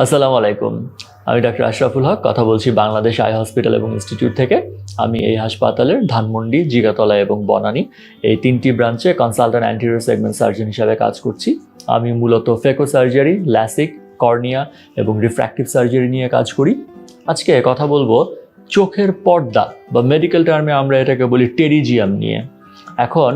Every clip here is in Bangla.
আসসালামু আলাইকুম। আমি ডাক্তার আশরাফুল হক কথা বলছি বাংলাদেশ আই হসপিটাল এবং ইনস্টিটিউট থেকে। আমি এই হাসপাতালের ধানমন্ডি, জিগাতলা এবং বনানী এই তিনটি ব্রাঞ্চে কনসালট্যান্ট অ্যান্টেরিয়র সেগমেন্ট সার্জন হিসাবে কাজ করছি। আমি মূলত ফেকো সার্জারি, ল্যাসিক, কর্নিয়া এবং রিফ্র্যাক্টিভ সার্জারি নিয়ে কাজ করি। আজকে কথা বলবো চোখের পর্দা বা মেডিকেল টার্মে আমরা এটাকে বলি টেরিজিয়াম নিয়ে। এখন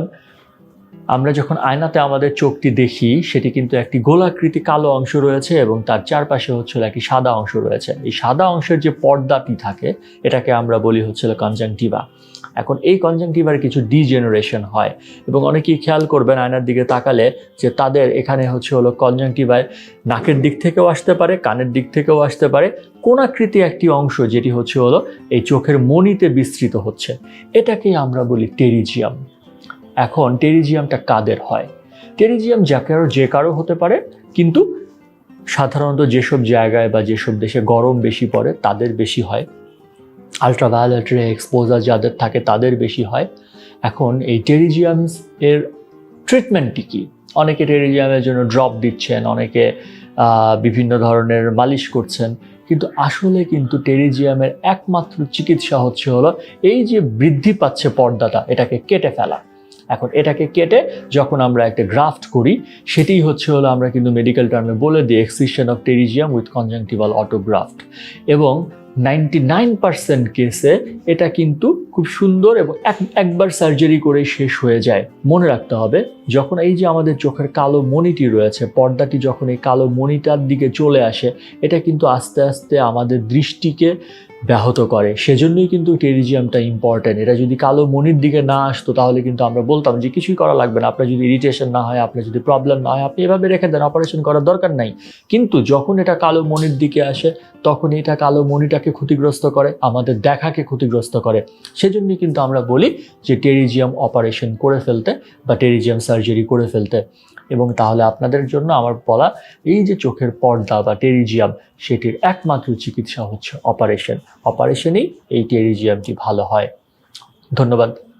আমরা যখন আয়নাতে আমাদের চোখটি দেখি সেটি কিন্তু একটি গোলাকৃতি কালো অংশ রয়েছে এবং তার চারপাশে হচ্ছিল একটি সাদা অংশ রয়েছে। এই সাদা অংশের যে পর্দাটি থাকে এটাকে আমরা বলি হচ্ছিল কনজাংটিভা। এখন এই কনজাংটিভার কিছু ডিজেনারেশন হয় এবং অনেকেই খেয়াল করবেন আয়নার দিকে তাকালে যে তাদের এখানে হলো কনজাংটিভায় নাকের দিক থেকেও আসতে পারে, কানের দিক থেকেও আসতে পারে কোনাকৃতি একটি অংশ যেটি হলো এই চোখের মণিতে বিস্তৃত হচ্ছে। এটাকেই আমরা বলি টেরিজিয়াম। এখন টেরিজিয়ামটা কাদের হয়? টেরিজিয়াম যে কারো হতে পারে, কিন্তু সাধারণত যেসব জায়গায় বা যেসব দেশে গরম বেশি পড়ে তাদের বেশি হয়। আলট্রাভায়োলেট রে এক্সপোজার যাদের থাকে তাদের বেশি হয়। এখন এই টেরিজিয়ামস এর ট্রিটমেন্টটি কি? অনেকে টেরিজিয়ামের জন্য ড্রপ দিচ্ছেন, অনেকে বিভিন্ন ধরনের মালিশ করছেন, কিন্তু আসলে কিন্তু টেরিজিয়ামের একমাত্র চিকিৎসা হলো এই যে বৃদ্ধি পাচ্ছে পর্দাটা, এটাকে কেটে ফেলা। এখন এটাকে কেটে যখন আমরা একটা গ্রাফট করি সেটাই হলো আমরা কিন্তু মেডিকেল টার্মে বলে দিই এক্সিশন অফ টেরিজিয়াম উইথ কনজাংটিভাল অটোগ্রাফট। এবং 99% কেসে এটা কিন্তু খুব সুন্দর এবং একবার সার্জারি করে শেষ হয়ে যায়। মনে রাখতে হবে, যখন এই যে আমাদের চোখের কালো মণিটি রয়েছে, পর্দাটি যখন এই কালো মণিটার দিকে চলে আসে, এটা কিন্তু আস্তে আস্তে আমাদের দৃষ্টিকে ব্যাহত করে। সেজন্যই কিন্তু টেরিজিয়ামটা ইম্পর্টেন্ট। এটা যদি কালো মণির দিকে না আসতো তাহলে কিন্তু আমরা বলতাম যে কিছুই করা লাগবে না, আপনার যদি ইরিটেশন না হয়, আপনার যদি প্রবলেম না হয়, আপনি এভাবে রেখে দেন, অপারেশন করার দরকার নাই। কিন্তু যখন এটা কালো মণির দিকে আসে তখন এটা কালো মণিটাকে ক্ষতিগ্রস্ত করে, আমাদের দেখাকে ক্ষতিগ্রস্ত করে। সেজন্যই কিন্তু আমরা বলি যে টেরিজিয়াম অপারেশন করে ফেলতে বা টেরিজিয়াম সার্জারি করে ফেলতে। এবং তাহলে আপনাদের জন্য আমার বলা এই যে চোখের পর্দা বা টেরিজিয়াম, সেটির একমাত্র চিকিৎসা হচ্ছে অপারেশনেই এই টেরিজিয়ামটি ভালো হয়। ধন্যবাদ।